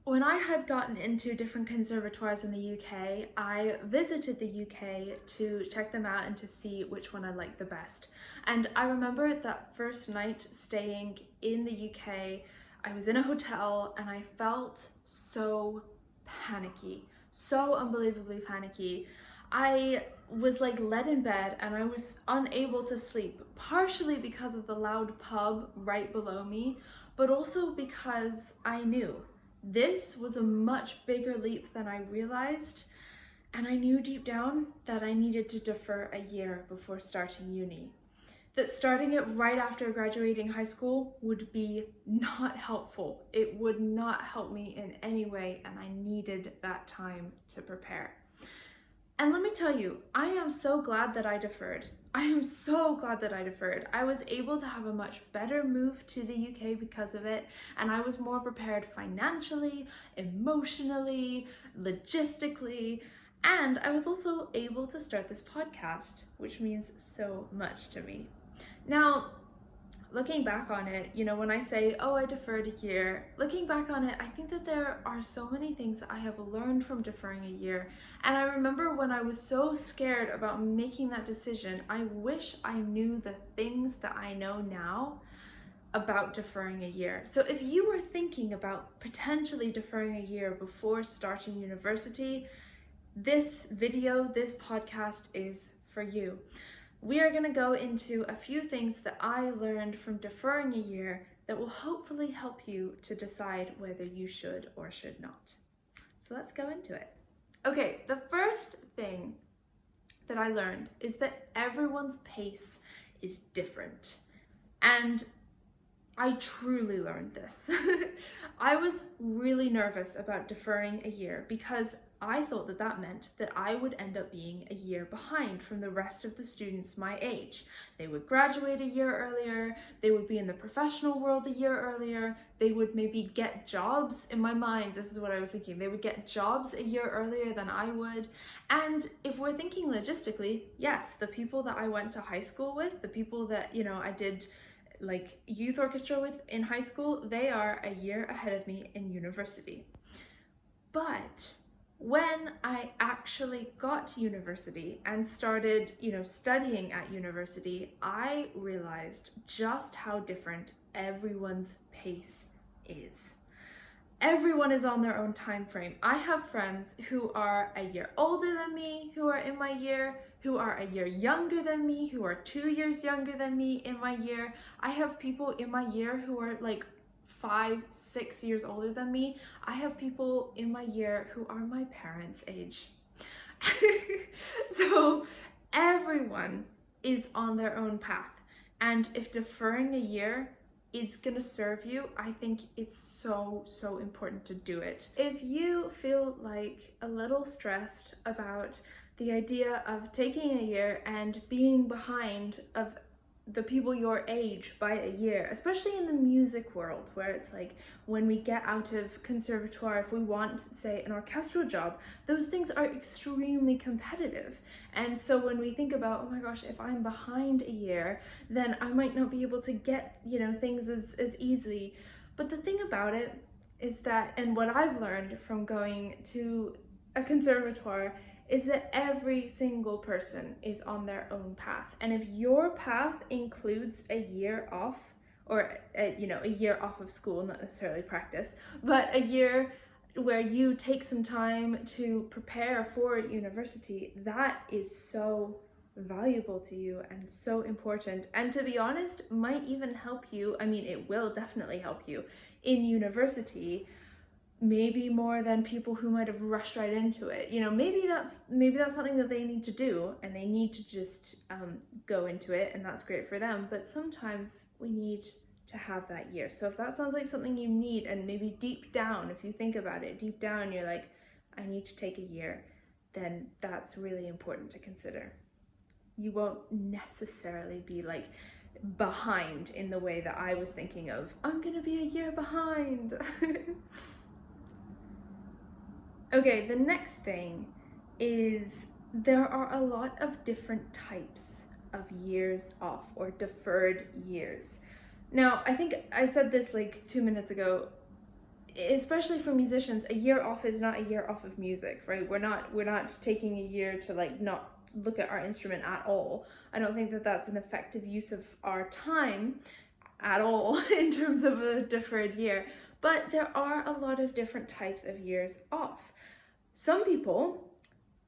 When I had gotten into different conservatoires in the UK, I visited the UK to check them out and to see which one I liked the best. And I remember that first night staying in the UK, I was in a hotel and I felt so panicky, so unbelievably panicky. I was like led in bed and I was unable to sleep, partially because of the loud pub right below me, but also because I knew this was a much bigger leap than I realized, and I knew deep down that I needed to defer a year before starting uni. That starting it right after graduating high school would be not helpful. It would not help me in any way, and I needed that time to prepare. And let me tell you, I am so glad that I deferred. I am so glad that I deferred. I was able to have a much better move to the UK because of it, and I was more prepared financially, emotionally, logistically, and I was also able to start this podcast, which means so much to me. Now, looking back on it, when I say, oh, I deferred a year, looking back on it, I think that there are so many things that I have learned from deferring a year. And I remember when I was so scared about making that decision, I wish I knew the things that I know now about deferring a year. So if you were thinking about potentially deferring a year before starting university, this video, this podcast is for you. We are going to go into a few things that I learned from deferring a year that will hopefully help you to decide whether you should or should not. So let's go into it. Okay, the first thing that I learned is that everyone's pace is different. And I truly learned this. I was really nervous about deferring a year because I thought that that meant that I would end up being a year behind from the rest of the students my age. They would graduate a year earlier, they would be in the professional world a year earlier, they would maybe get jobs. In my mind, this is what I was thinking, they would get jobs a year earlier than I would. And if we're thinking logistically, yes, the people that I went to high school with, the people that, I did like youth orchestra with in high school, they are a year ahead of me in university. But when I actually got to university and started, studying at university, I realized just how different everyone's pace is. Everyone is on their own time frame. I have friends who are a year older than me, who are in my year, who are a year younger than me, who are 2 years younger than me in my year. I have people in my year who are like 5, 6 years older than me. I have people in my year who are my parents' age. So everyone is on their own path. And if deferring a year is gonna serve you, I think it's so important to do it. If you feel like a little stressed about the idea of taking a year and being behind of the people your age by a year, especially in the music world, where it's like when we get out of conservatoire, if we want, say, an orchestral job, those things are extremely competitive. And so when we think about, oh my gosh, if I'm behind a year, then I might not be able to get, things as easily. But the thing about it is that, and what I've learned from going to a conservatoire, is that every single person is on their own path. And if your path includes a year off, or a year off of school, not necessarily practice, but a year where you take some time to prepare for university, that is so valuable to you and so important. And to be honest, might even help you, it will definitely help you in university, maybe more than people who might have rushed right into it. Maybe that's something that they need to do, and they need to just go into it, and that's great for them. But sometimes we need to have that year. So if that sounds like something you need, and maybe deep down, if you think about it, deep down you're like, I need to take a year, then that's really important to consider. You won't necessarily be like behind in the way that I was thinking of, I'm gonna be a year behind. Okay, the next thing is there are a lot of different types of years off or deferred years. Now, I think I said this like 2 minutes ago. especially for musicians, a year off is not a year off of music, right? We're not taking a year to like not look at our instrument at all. I don't think that that's an effective use of our time at all in terms of a deferred year. But there are a lot of different types of years off. Some people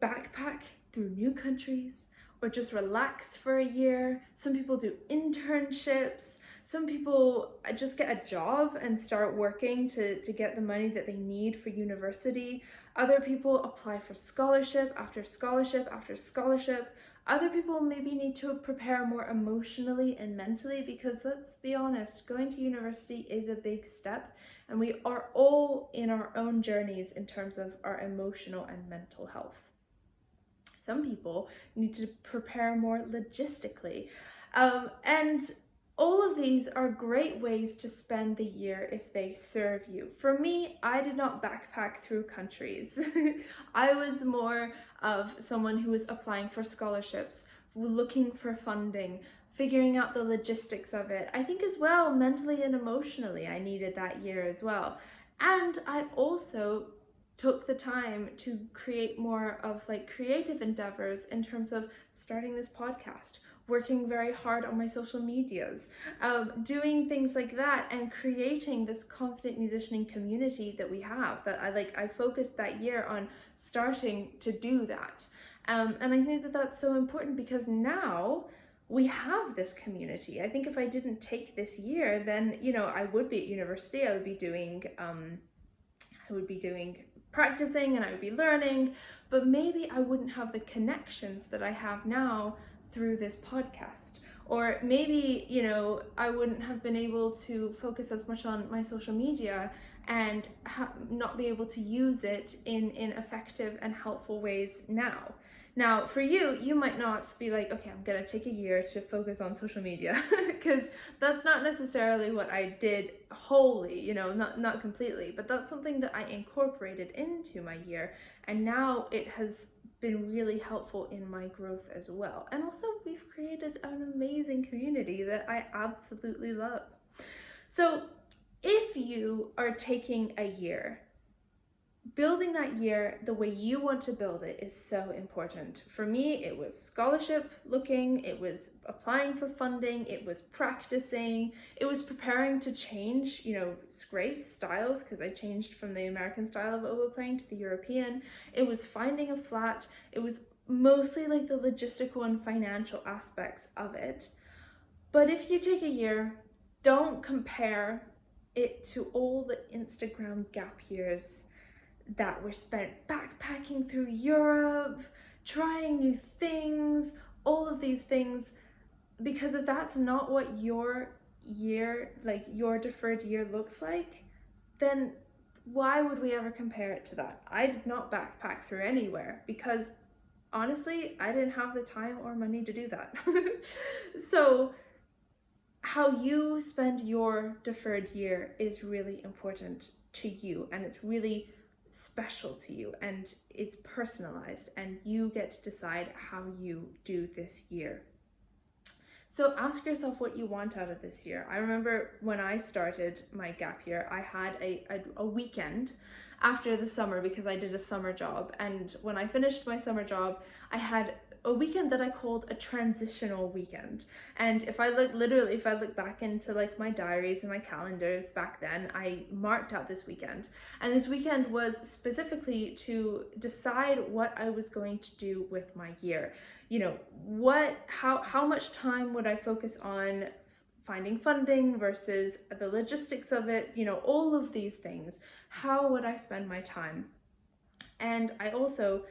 backpack through new countries or just relax for a year. Some people do internships. Some people just get a job and start working to get the money that they need for university. Other people apply for scholarship after scholarship after scholarship. Other people maybe need to prepare more emotionally and mentally, because let's be honest, going to university is a big step, and we are all in our own journeys in terms of our emotional and mental health. Some people need to prepare more logistically. And all of these are great ways to spend the year if they serve you. For me, I did not backpack through countries. I was more of someone who was applying for scholarships, looking for funding, figuring out the logistics of it. I think as well, mentally and emotionally, I needed that year as well. And I also took the time to create more of like creative endeavors in terms of starting this podcast, working very hard on my social medias, doing things like that, and creating this confident musicianing community that we have. That I focused that year on starting to do that, and I think that that's so important, because now we have this community. I think if I didn't take this year, then I would be at university. I would be doing practicing, and I would be learning, but maybe I wouldn't have the connections that I have now through this podcast. Or maybe, I wouldn't have been able to focus as much on my social media and not be able to use it in effective and helpful ways now. Now, for you, you might not be like, okay, I'm gonna take a year to focus on social media, because that's not necessarily what I did wholly, not completely, but that's something that I incorporated into my year, and now it has been really helpful in my growth as well. And also, we've created an amazing community that I absolutely love. So if you are taking a year, building that year the way you want to build it is so important. For me, it was scholarship looking, it was applying for funding, it was practicing, it was preparing to change, scrapes, styles, because I changed from the American style of oboe playing to the European. It was finding a flat. It was mostly like the logistical and financial aspects of it. But if you take a year, don't compare it to all the Instagram gap years that were spent backpacking through Europe, trying new things, all of these things, because if that's not what your year, like your deferred year looks like, then why would we ever compare it to that? I did not backpack through anywhere because honestly, I didn't have the time or money to do that. So how you spend your deferred year is really important to you, and it's really special to you, and it's personalized, and you get to decide how you do this year. So ask yourself what you want out of this year. I remember when I started my gap year, I had a weekend after the summer because I did a summer job, and when I finished my summer job, I had a weekend that I called a transitional weekend. And if I look back into like my diaries and my calendars back then, I marked out this weekend. And this weekend was specifically to decide what I was going to do with my year. How much time would I focus on finding funding versus the logistics of it, all of these things. How would I spend my time? And I also,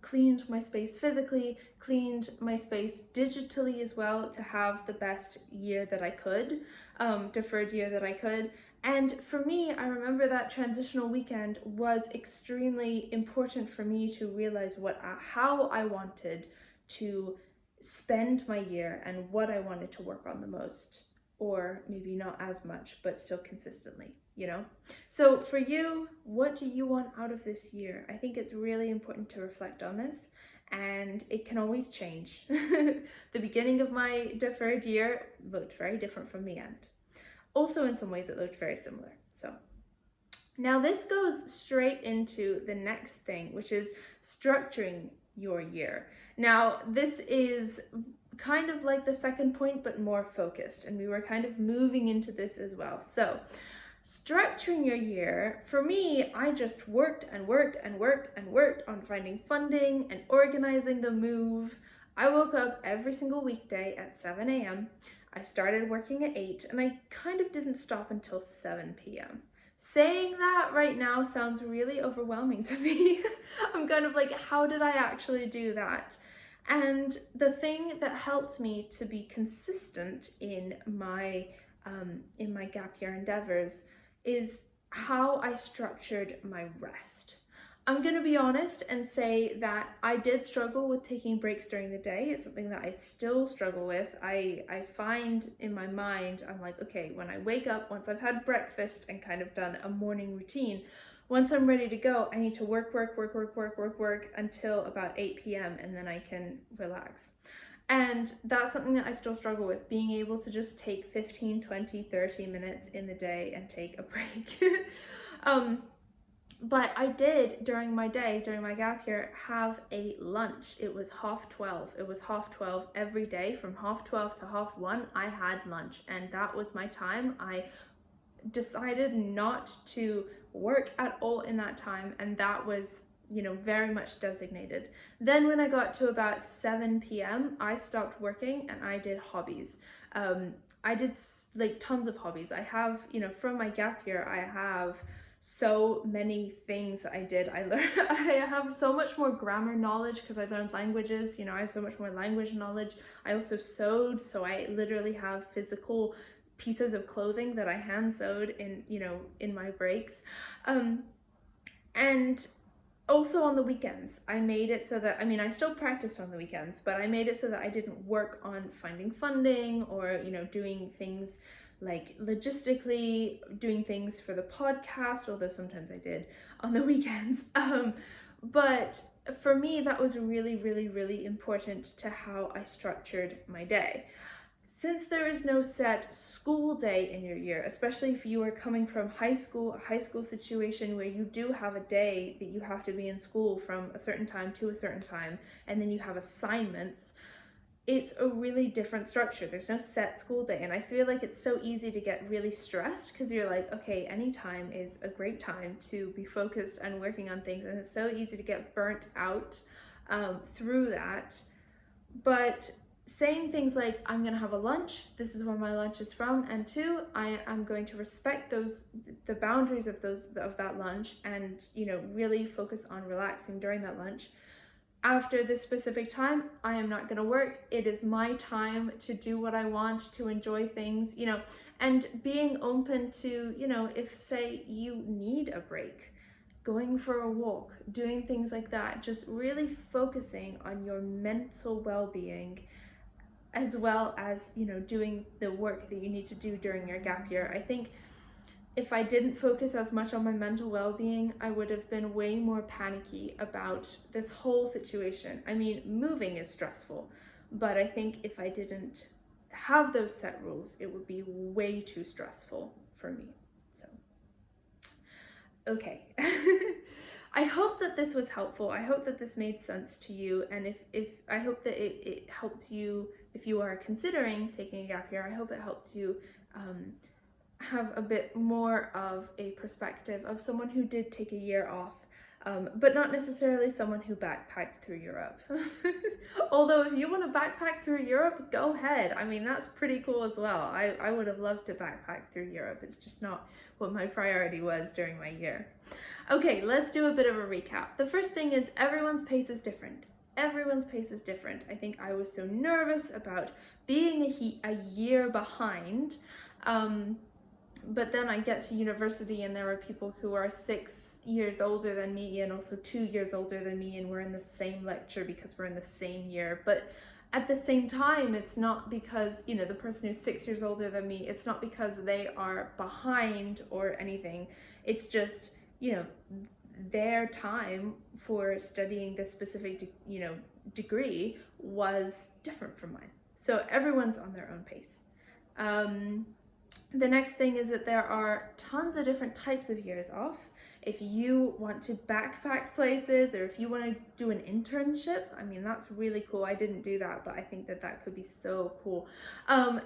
cleaned my space physically, cleaned my space digitally as well to have the best year that I could, deferred year that I could. And for me, I remember that transitional weekend was extremely important for me to realize how I wanted to spend my year and what I wanted to work on the most, or maybe not as much, but still consistently. So for you, what do you want out of this year? I think it's really important to reflect on this, and it can always change. The beginning of my deferred year looked very different from the end. Also, in some ways, it looked very similar. So now this goes straight into the next thing, which is structuring your year. Now, this is kind of like the second point, but more focused, and we were kind of moving into this as well. So structuring your year, for me, I just worked and worked and worked and worked on finding funding and organizing the move. I woke up every single weekday at 7 a.m. I started working at 8, and I kind of didn't stop until 7 p.m. Saying that right now sounds really overwhelming to me. I'm kind of like, how did I actually do that? And the thing that helped me to be consistent in my gap year endeavors is how I structured my rest. I'm going to be honest and say that I did struggle with taking breaks during the day. It's something that I still struggle with. I find in my mind, I'm like, okay, when I wake up, once I've had breakfast and kind of done a morning routine, once I'm ready to go, I need to work until about 8 p.m. and then I can relax. And that's something that I still struggle with, being able to just take 15, 20, 30 minutes in the day and take a break. But I did, during my day, during my gap year, have a lunch. It was 12:30. It was 12:30 every day. From 12:30 to 1:30, I had lunch. And that was my time. I decided not to work at all in that time. And that was, very much designated. Then when I got to about 7 p.m., I stopped working and I did hobbies. I did like tons of hobbies. I have, from my gap year, I have so many things I did. I have so much more grammar knowledge because I learned languages. I have so much more language knowledge. I also sewed, so I literally have physical pieces of clothing that I hand sewed in my breaks. And also on the weekends, I made it so that, I still practiced on the weekends, but I made it so that I didn't work on finding funding or, doing things like logistically, doing things for the podcast, although sometimes I did on the weekends. But for me, that was really, really, really important to how I structured my day. Since there is no set school day in your year, especially if you are coming from a high school situation where you do have a day that you have to be in school from a certain time to a certain time, and then you have assignments, it's a really different structure. There's no set school day. And I feel like it's so easy to get really stressed because you're like, okay, any time is a great time to be focused and working on things. And it's so easy to get burnt out through that. But saying things like, I'm going to have a lunch, this is where my lunch is from, and 2, I am going to respect the boundaries of that lunch and, really focus on relaxing during that lunch. After this specific time, I am not going to work. It is my time to do what I want, to enjoy things, and being open to, if say you need a break, going for a walk, doing things like that, just really focusing on your mental well-being, as well as, doing the work that you need to do during your gap year. I think if I didn't focus as much on my mental well-being, I would have been way more panicky about this whole situation. Moving is stressful, but I think if I didn't have those set rules, it would be way too stressful for me. So, okay. I hope that this was helpful. I hope that this made sense to you. And I hope that it helped you if you are considering taking a gap year. I hope it helped you have a bit more of a perspective of someone who did take a year off, but not necessarily someone who backpacked through Europe. Although if you want to backpack through Europe, go ahead. That's pretty cool as well. I would have loved to backpack through Europe. It's just not what my priority was during my year. Okay, let's do a bit of a recap. The first thing is everyone's pace is different. Everyone's pace is different. I think I was so nervous about being a year behind, but then I get to university and there are people who are 6 years older than me and also 2 years older than me, and we're in the same lecture because we're in the same year. But at the same time, it's not because, the person who's 6 years older than me, it's not because they are behind or anything. It's just, their time for studying this specific, degree was different from mine. So everyone's on their own pace. The next thing is that there are tons of different types of years off. If you want to backpack places, or if you want to do an internship, I mean, that's really cool. I didn't do that, but I think that that could be so cool.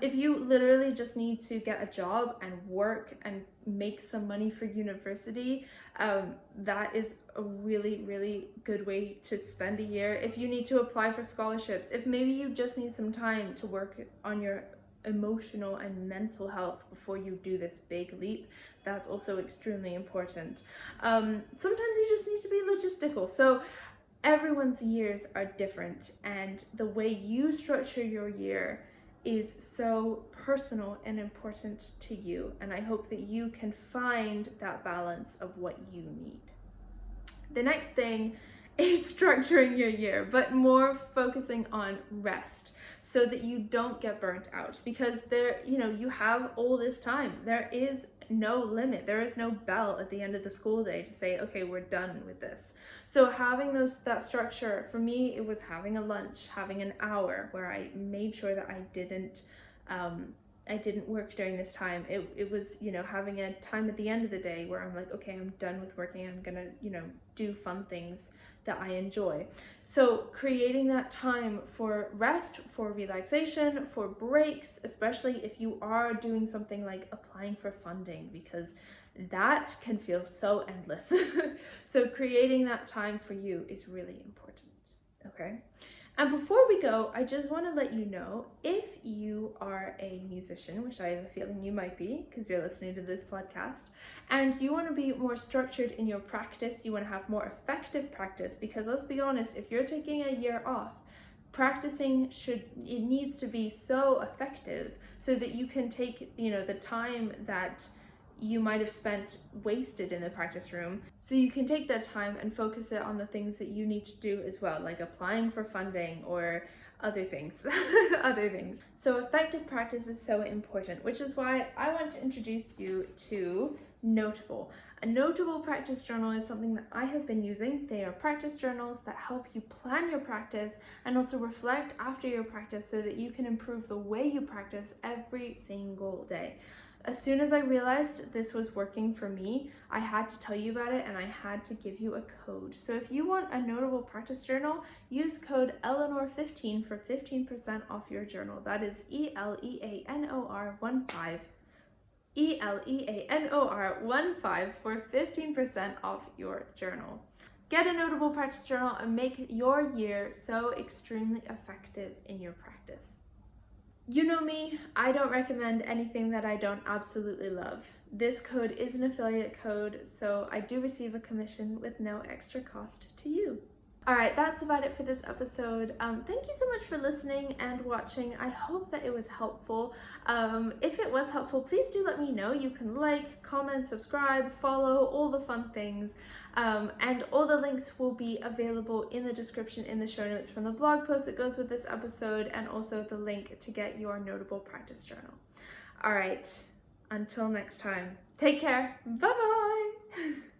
If you literally just need to get a job and work and make some money for university, that is a really, really good way to spend a year. If you need to apply for scholarships, if maybe you just need some time to work on your emotional and mental health before you do this big leap, that's also extremely important. Sometimes you just need to be logistical. So everyone's years are different, and the way you structure your year is so personal and important to you, and I hope that you can find that balance of what you need. The next thing is structuring your year, but more focusing on rest so that you don't get burnt out, because you have all this time. There is no limit. There is no bell at the end of the school day to say, okay, we're done with this. So having that structure, for me, it was having a lunch, having an hour where I made sure that I didn't work during this time. It was, having a time at the end of the day where I'm like, okay, I'm done with working. I'm gonna, do fun things that I enjoy. So creating that time for rest, for relaxation, for breaks, especially if you are doing something like applying for funding, because that can feel so endless. So creating that time for you is really important, okay? And before we go, I just want to let you know, if you are a musician, which I have a feeling you might be because you're listening to this podcast, and you want to be more structured in your practice, you want to have more effective practice, because let's be honest, if you're taking a year off, practicing needs to be so effective so that you can take, the time that you might have spent wasted in the practice room, so you can take that time and focus it on the things that you need to do as well, like applying for funding or other things. So effective practice is so important, which is why I want to introduce you to Notable. A Notable practice journal is something that I have been using. They are practice journals that help you plan your practice and also reflect after your practice so that you can improve the way you practice every single day. As soon as I realized this was working for me, I had to tell you about it, and I had to give you a code. So if you want a Notable practice journal, use code Eleanor15 for 15% off your journal. That is ELEANOR15, ELEANOR15 for 15% off your journal. Get a Notable practice journal and make your year so extremely effective in your practice. You know me, I don't recommend anything that I don't absolutely love. This code is an affiliate code, so I do receive a commission with no extra cost to you. Alright, that's about it for this episode. Thank you so much for listening and watching. I hope that it was helpful. If it was helpful, please do let me know. You can like, comment, subscribe, follow, all the fun things. And all the links will be available in the description in the show notes from the blog post that goes with this episode, and also the link to get your Notable practice journal. Alright, until next time, take care. Bye-bye!